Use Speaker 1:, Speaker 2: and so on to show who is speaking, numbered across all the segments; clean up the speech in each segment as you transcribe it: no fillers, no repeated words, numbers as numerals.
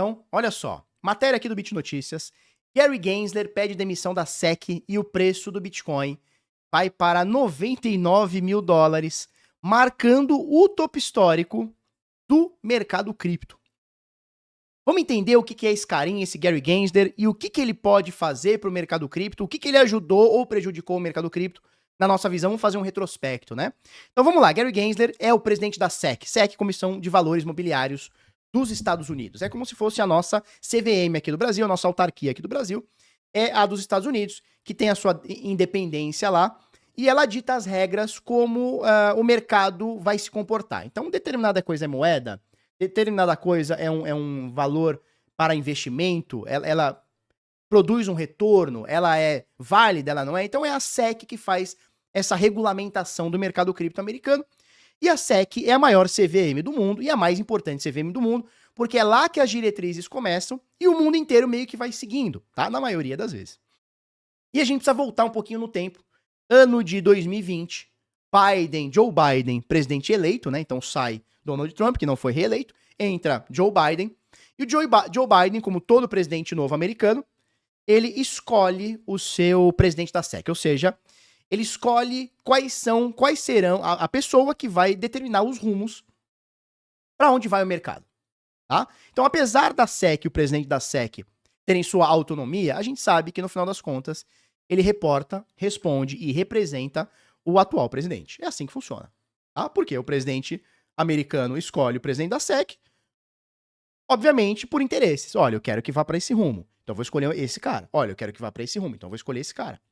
Speaker 1: Então, olha só. Matéria aqui do Bit Notícias. Gary Gensler pede demissão da SEC e o preço do Bitcoin vai para 99 mil dólares, marcando o topo histórico do mercado cripto. Vamos entender o que é esse carinha, esse Gary Gensler, e o que ele pode fazer para o mercado cripto, o que ele ajudou ou prejudicou o mercado cripto. Na nossa visão, vamos fazer um retrospecto, né? Então vamos lá, Gary Gensler é o presidente da SEC, SEC, Comissão de Valores Mobiliários dos Estados Unidos. É como se fosse a nossa CVM aqui do Brasil, a nossa autarquia aqui do Brasil, é a dos Estados Unidos, que tem a sua independência lá, e ela dita as regras como o mercado vai se comportar. Então, determinada coisa é moeda, determinada coisa é um valor para investimento, ela produz um retorno, ela é válida, ela não é. Então é a SEC que faz essa regulamentação do mercado cripto americano. E a SEC é a maior CVM do mundo e a mais importante CVM do mundo, porque é lá que as diretrizes começam e o mundo inteiro meio que vai seguindo, tá? Na maioria das vezes. E a gente precisa voltar um pouquinho no tempo. Ano de 2020, Joe Biden, presidente eleito, né? Então sai Donald Trump, que não foi reeleito, entra Joe Biden. E o Joe Biden, como todo presidente novo americano, ele escolhe o seu presidente da SEC, ou seja, ele escolhe quais serão a pessoa que vai determinar os rumos para onde vai o mercado, tá? Então, apesar da SEC, o presidente da SEC, terem sua autonomia, a gente sabe que no final das contas ele reporta, responde e representa o atual presidente. É assim que funciona, tá? Porque o presidente americano escolhe o presidente da SEC, obviamente por interesses. Olha, eu quero que vá para esse rumo, então vou escolher esse cara. Olha, eu quero que vá para esse rumo, então vou escolher esse cara.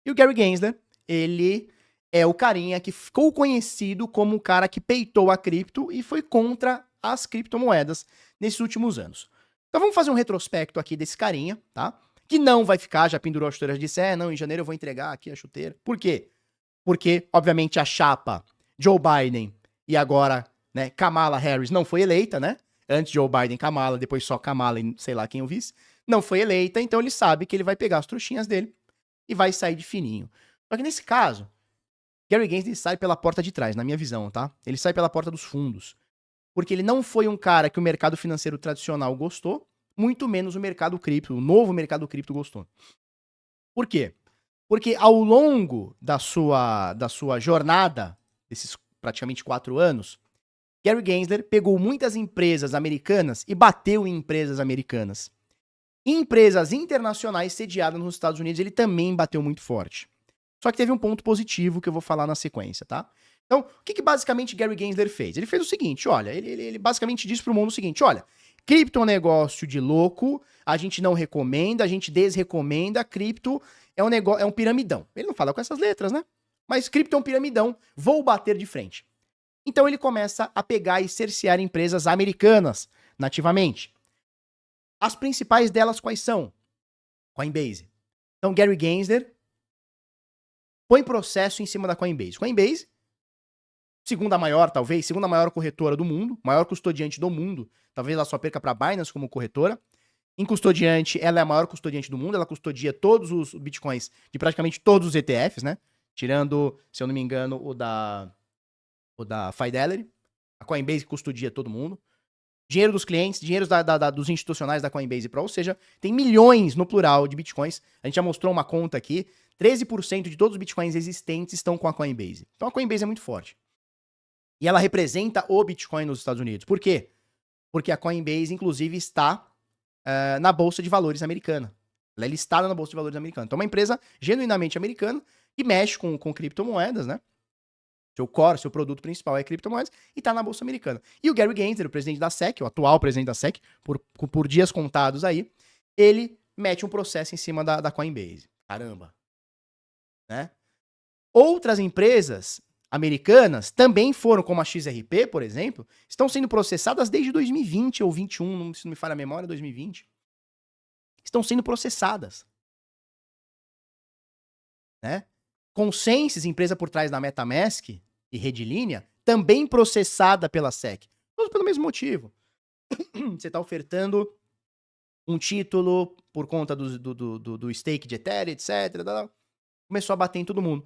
Speaker 1: E o Gary Gensler, ele é o carinha que ficou conhecido como o cara que peitou a cripto e foi contra as criptomoedas nesses últimos anos. Então vamos fazer um retrospecto aqui desse carinha, tá? Que não vai ficar, já pendurou a chuteira, já disse, não, em janeiro eu vou entregar aqui a chuteira. Por quê? Porque, obviamente, a chapa Joe Biden e agora, né, Kamala Harris não foi eleita, né? Antes Joe Biden, Kamala, depois só Kamala e sei lá quem eu vice. Não foi eleita, então ele sabe que ele vai pegar as trouxinhas dele e vai sair de fininho. Só que nesse caso, Gary Gensler sai pela porta de trás, na minha visão, tá? Ele sai pela porta dos fundos. Porque ele não foi um cara que o mercado financeiro tradicional gostou, muito menos o mercado cripto, o novo mercado cripto gostou. Por quê? Porque ao longo da sua jornada, desses praticamente 4 anos, Gary Gensler pegou muitas empresas americanas e bateu em empresas americanas. Em empresas internacionais sediadas nos Estados Unidos, ele também bateu muito forte. Só que teve um ponto positivo que eu vou falar na sequência, tá? Então, o que basicamente Gary Gensler fez? Ele fez o seguinte, olha, ele basicamente disse pro mundo o seguinte, olha, cripto é um negócio de louco, a gente não recomenda, a gente desrecomenda, cripto é um negócio, é um piramidão. Ele não fala com essas letras, né? Mas cripto é um piramidão, vou bater de frente. Então ele começa a pegar e cercear empresas americanas, nativamente. As principais delas quais são? Coinbase. Então Gary Gensler põe processo em cima da Coinbase. Coinbase, segunda maior corretora do mundo, maior custodiante do mundo. Talvez ela só perca para a Binance como corretora. Em custodiante, ela é a maior custodiante do mundo. Ela custodia todos os bitcoins de praticamente todos os ETFs, né? Tirando, se eu não me engano, o da Fidelity. A Coinbase custodia todo mundo. Dinheiro dos clientes, dinheiro dos institucionais da Coinbase Pro, ou seja, tem milhões no plural de bitcoins. A gente já mostrou uma conta aqui. 13% de todos os bitcoins existentes estão com a Coinbase. Então a Coinbase é muito forte. E ela representa o Bitcoin nos Estados Unidos. Por quê? Porque a Coinbase, inclusive, está na Bolsa de Valores americana. Ela é listada na Bolsa de Valores americana. Então é uma empresa genuinamente americana que mexe com criptomoedas, né? Seu core, seu produto principal é criptomoedas e está na Bolsa Americana. E o Gary Gensler, o presidente da SEC, o atual presidente da SEC, por dias contados aí, ele mete um processo em cima da Coinbase. Caramba. Né? Outras empresas americanas também foram, como a XRP, por exemplo, estão sendo processadas desde 2020 ou 2021, se não me falha a memória, 2020. Estão sendo processadas. Né? Consensus, empresa por trás da MetaMask e Redlinea, também processada pela SEC. Todos pelo mesmo motivo. Você está ofertando um título por conta do stake de Ethereum, etc. Começou a bater em todo mundo.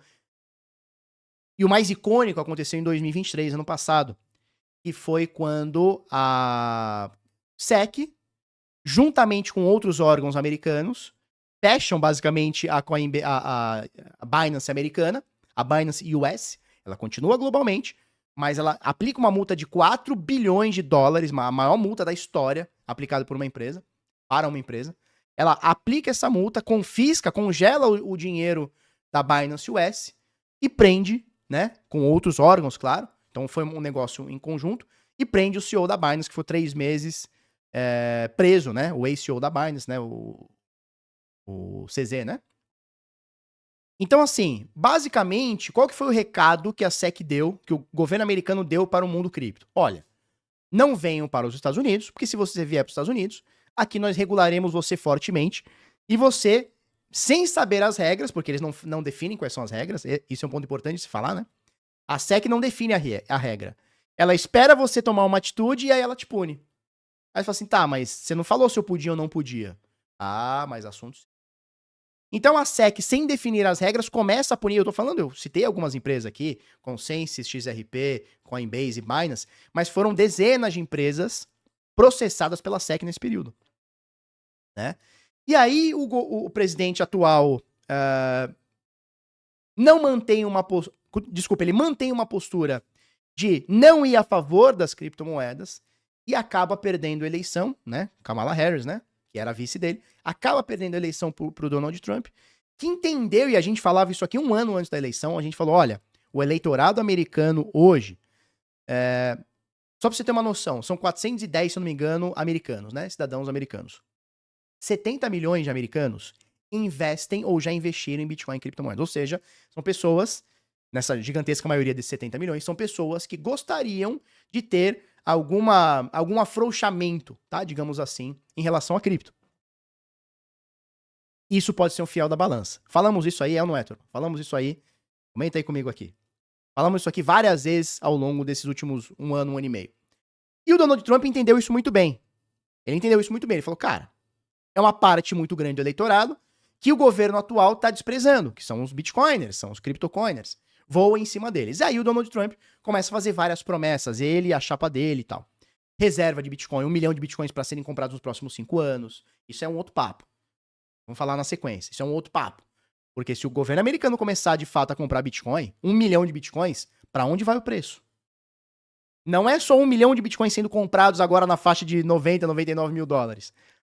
Speaker 1: E o mais icônico aconteceu em 2023, ano passado, que foi quando SEC, juntamente com outros órgãos americanos, fecham basicamente a Binance americana, a Binance US, ela continua globalmente, mas ela aplica uma multa de 4 bilhões de dólares, a maior multa da história aplicada por uma empresa, para uma empresa. Ela aplica essa multa, confisca, congela o dinheiro da Binance US e prende, né, com outros órgãos, claro. Então foi um negócio em conjunto, e prende o CEO da Binance, que foi 3 meses preso, né, o ex-CEO da Binance, né, o CZ, né. Então, assim, basicamente, qual que foi o recado que a SEC deu, que o governo americano deu para o mundo cripto? Olha, não venham para os Estados Unidos, porque se você vier para os Estados Unidos, aqui nós regularemos você fortemente, e você, sem saber as regras, porque eles não definem quais são as regras, isso é um ponto importante de se falar, né? A SEC não define a regra. Ela espera você tomar uma atitude e aí ela te pune. Aí você fala assim, tá, mas você não falou se eu podia ou não podia. Ah, mas assuntos. Então a SEC, sem definir as regras, começa a punir. Eu tô falando, eu citei algumas empresas aqui, Consensus, XRP, Coinbase e Binance, mas foram dezenas de empresas processadas pela SEC nesse período, né? E aí o presidente atual não mantém uma postura, desculpa, ele mantém uma postura de não ir a favor das criptomoedas e acaba perdendo a eleição, né? Kamala Harris, né? Que era a vice dele, acaba perdendo a eleição pro Donald Trump, que entendeu, e a gente falava isso aqui um ano antes da eleição, a gente falou, olha, o eleitorado americano hoje, só pra você ter uma noção, são 410, se eu não me engano, americanos, né? Cidadãos americanos. 70 milhões de americanos investem ou já investiram em Bitcoin e criptomoedas. Ou seja, são pessoas, nessa gigantesca maioria desses 70 milhões, são pessoas que gostariam de ter algum afrouxamento, tá? Digamos assim, em relação a cripto. Isso pode ser um fiel da balança. Falamos isso aí, é ou não é, turma? Falamos isso aí. Comenta aí comigo aqui. Falamos isso aqui várias vezes ao longo desses últimos um ano e meio. E o Donald Trump entendeu isso muito bem. Ele entendeu isso muito bem. Ele falou, cara, é uma parte muito grande do eleitorado que o governo atual tá desprezando, que são os bitcoiners, são os criptocoiners. Voa em cima deles. E aí o Donald Trump começa a fazer várias promessas, ele, a chapa dele e tal. Reserva de Bitcoin, 1 milhão de Bitcoins para serem comprados nos próximos 5 anos. Isso é um outro papo. Vamos falar na sequência. Isso é um outro papo. Porque se o governo americano começar de fato a comprar Bitcoin, 1 milhão de Bitcoins, para onde vai o preço? Não é só 1 milhão de Bitcoins sendo comprados agora na faixa de 90, 99 mil dólares.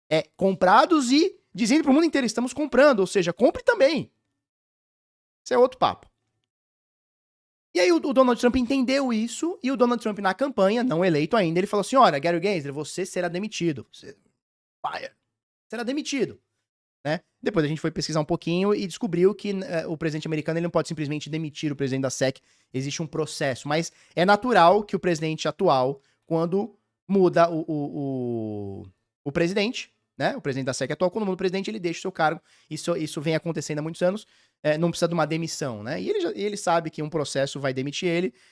Speaker 1: É comprados e dizendo pro mundo inteiro, estamos comprando, ou seja, compre também. Isso é outro papo. E aí o Donald Trump entendeu isso, e o Donald Trump na campanha, não eleito ainda, ele falou assim, olha, Gary Gensler, você será demitido. Você será demitido. Né? Depois a gente foi pesquisar um pouquinho e descobriu que o presidente americano ele não pode simplesmente demitir o presidente da SEC, existe um processo, mas é natural que o presidente atual, quando muda o presidente, né? O presidente da SEC atual, quando muda o presidente, ele deixa o seu cargo. Isso vem acontecendo há muitos anos, não precisa de uma demissão, né? E ele sabe que um processo vai demitir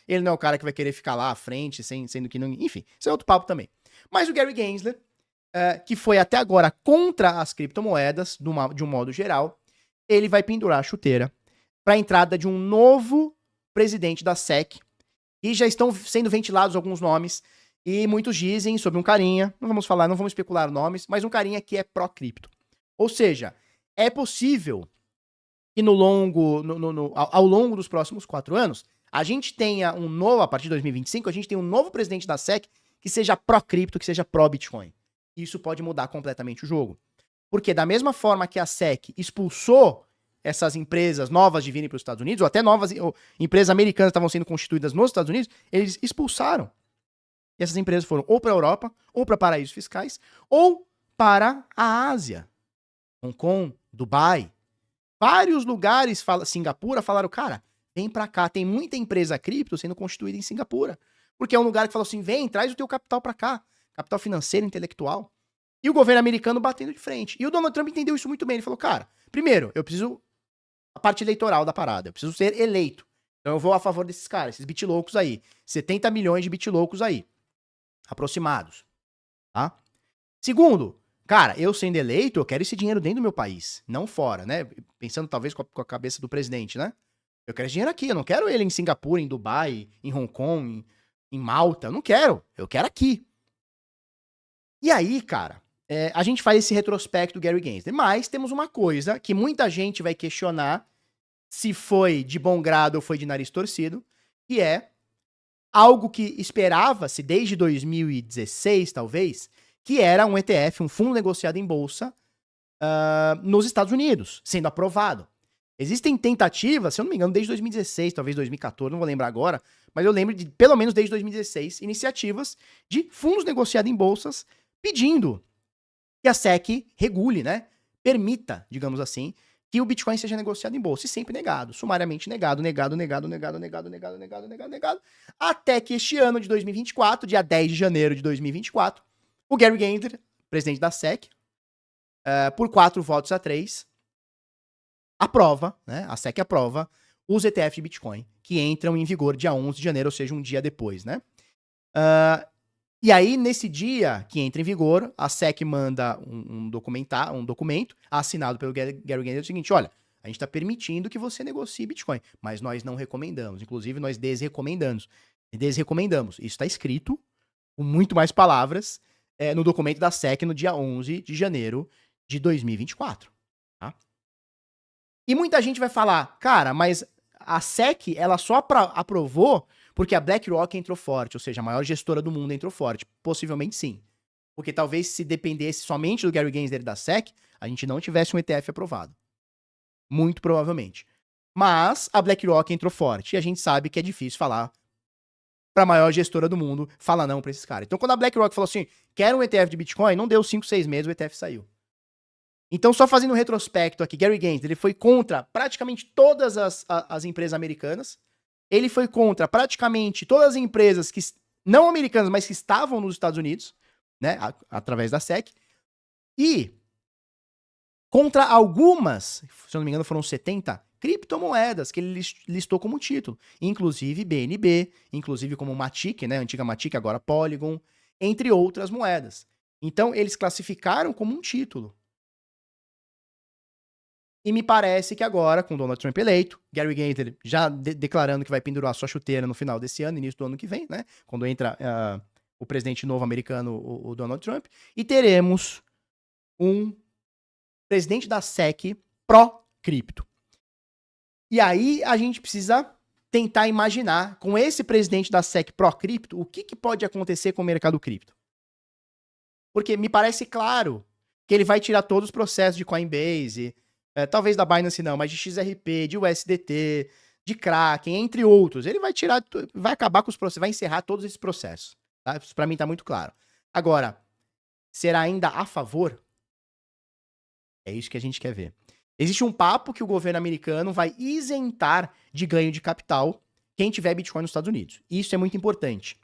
Speaker 1: ele não é o cara que vai querer ficar lá à frente, sendo que não... Enfim, isso é outro papo também. Mas o Gary Gensler, que foi até agora contra as criptomoedas, de um modo geral, ele vai pendurar a chuteira para a entrada de um novo presidente da SEC, e já estão sendo ventilados alguns nomes, e muitos dizem sobre um carinha, não vamos especular nomes, mas um carinha que é pró-cripto. Ou seja, é possível que ao longo dos próximos 4 anos, a gente tenha a partir de 2025, a gente tem um novo presidente da SEC que seja pró-cripto, que seja pró-Bitcoin. Isso pode mudar completamente o jogo. Porque da mesma forma que a SEC expulsou essas empresas novas de virem para os Estados Unidos, ou até empresas americanas estavam sendo constituídas nos Estados Unidos, eles expulsaram. E essas empresas foram ou para a Europa, ou para paraísos fiscais, ou para a Ásia. Hong Kong, Dubai. Vários lugares, Singapura, falaram, cara, vem para cá. Tem muita empresa cripto sendo constituída em Singapura. Porque é um lugar que falou assim, vem, traz o teu capital para cá. Capital financeiro, intelectual. E o governo americano batendo de frente. E o Donald Trump entendeu isso muito bem. Ele falou, cara, primeiro, eu preciso a parte eleitoral da parada. Eu preciso ser eleito. Então eu vou a favor desses caras, esses bitloucos aí. 70 milhões de bitloucos aí. Aproximados. Tá? Segundo, cara, eu sendo eleito, eu quero esse dinheiro dentro do meu país. Não fora, né? Pensando talvez com a cabeça do presidente, né? Eu quero esse dinheiro aqui. Eu não quero ele em Singapura, em Dubai, em Hong Kong, em Malta. Eu não quero. Eu quero aqui. E aí, cara, a gente faz esse retrospecto do Gary Gensler, mas temos uma coisa que muita gente vai questionar se foi de bom grado ou foi de nariz torcido, que é algo que esperava-se desde 2016, talvez, que era um ETF, um fundo negociado em bolsa, nos Estados Unidos, sendo aprovado. Existem tentativas, se eu não me engano, desde 2016, talvez 2014, não vou lembrar agora, mas eu lembro de, pelo menos desde 2016, iniciativas de fundos negociados em bolsas pedindo que a SEC regule, né? Permita, digamos assim, que o Bitcoin seja negociado em bolsa. E sempre negado, sumariamente negado, até que este ano de 2024, dia 10 de janeiro de 2024, o Gary Gensler, presidente da SEC, por 4 votos a 3, aprova, né? A SEC aprova os ETF de Bitcoin, que entram em vigor dia 11 de janeiro, ou seja, um dia depois, né? E aí, nesse dia que entra em vigor, a SEC manda um documento assinado pelo Gary Gensler, o seguinte: olha, a gente está permitindo que você negocie Bitcoin, mas nós não recomendamos. Inclusive, nós desrecomendamos. Isso está escrito, com muito mais palavras, no documento da SEC no dia 11 de janeiro de 2024. Tá? E muita gente vai falar, cara, mas a SEC, ela só aprovou porque a BlackRock entrou forte, ou seja, a maior gestora do mundo entrou forte. Possivelmente sim. Porque talvez se dependesse somente do Gary Gensler e da SEC, a gente não tivesse um ETF aprovado. Muito provavelmente. Mas a BlackRock entrou forte e a gente sabe que é difícil falar para a maior gestora do mundo, falar não para esses caras. Então quando a BlackRock falou assim, quero um ETF de Bitcoin, não deu 5, 6 meses, o ETF saiu. Então, só fazendo um retrospecto aqui, Gary Gensler, ele foi contra praticamente todas as empresas americanas. Ele foi contra praticamente todas as empresas que não americanas, mas que estavam nos Estados Unidos, né, através da SEC. E contra algumas, se eu não me engano foram 70, criptomoedas que ele listou como título. Inclusive BNB, inclusive como Matic, né, antiga Matic, agora Polygon, entre outras moedas. Então, eles classificaram como um título. E me parece que agora, com Donald Trump eleito, Gary Gensler já declarando que vai pendurar sua chuteira no final desse ano, início do ano que vem, né? Quando entra o presidente novo americano, o Donald Trump, e teremos um presidente da SEC pró-cripto. E aí a gente precisa tentar imaginar, com esse presidente da SEC pró-cripto, o que pode acontecer com o mercado cripto. Porque me parece claro que ele vai tirar todos os processos de Coinbase, talvez da Binance não, mas de XRP, de USDT, de Kraken, entre outros. Ele vai tirar, vai acabar com os processos, vai encerrar todos esses processos. Tá? Isso pra mim tá muito claro. Agora, será ainda a favor? É isso que a gente quer ver. Existe um papo que o governo americano vai isentar de ganho de capital quem tiver Bitcoin nos Estados Unidos. Isso é muito importante.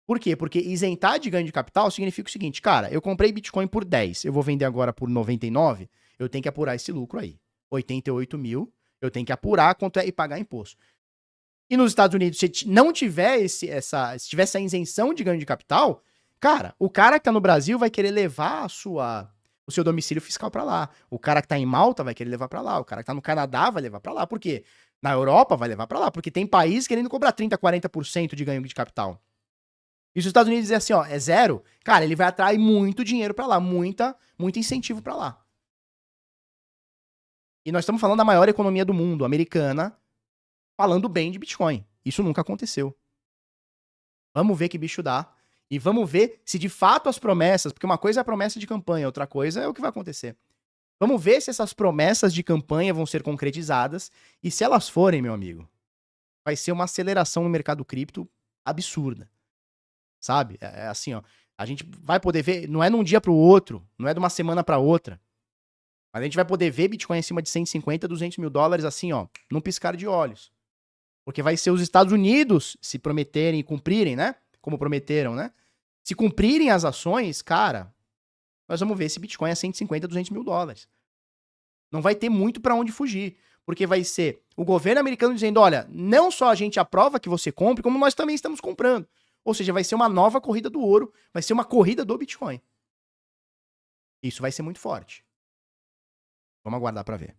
Speaker 1: Por quê? Porque isentar de ganho de capital significa o seguinte, cara, eu comprei Bitcoin por 10, eu vou vender agora por 99, eu tenho que apurar esse lucro aí. 88 mil, eu tenho que apurar quanto é e pagar imposto. E nos Estados Unidos, se não tiver se tiver essa isenção de ganho de capital, cara, o cara que tá no Brasil vai querer levar o seu domicílio fiscal para lá. O cara que tá em Malta vai querer levar para lá. O cara que tá no Canadá vai levar para lá. Por quê? Na Europa vai levar para lá. Porque tem país querendo cobrar 30%, 40% de ganho de capital. E se os Estados Unidos dizer assim, ó, é zero, cara, ele vai atrair muito dinheiro para lá, muito incentivo para lá. E nós estamos falando da maior economia do mundo, americana, falando bem de Bitcoin. Isso nunca aconteceu. Vamos ver que bicho dá. E vamos ver se de fato as promessas, porque uma coisa é a promessa de campanha, outra coisa é o que vai acontecer. Vamos ver se essas promessas de campanha vão ser concretizadas. E se elas forem, meu amigo, vai ser uma aceleração no mercado cripto absurda. Sabe? É assim, ó. A gente vai poder ver, não é num dia pro outro, não é de uma semana pra outra. Mas a gente vai poder ver Bitcoin acima de 150, 200 mil dólares, assim, ó, num piscar de olhos. Porque vai ser os Estados Unidos se prometerem e cumprirem, né? Como prometeram, né? Se cumprirem as ações, cara, nós vamos ver esse Bitcoin a 150, 200 mil dólares. Não vai ter muito pra onde fugir. Porque vai ser o governo americano dizendo, olha, não só a gente aprova que você compre, como nós também estamos comprando. Ou seja, vai ser uma nova corrida do ouro, vai ser uma corrida do Bitcoin. Isso vai ser muito forte. Vamos aguardar para ver.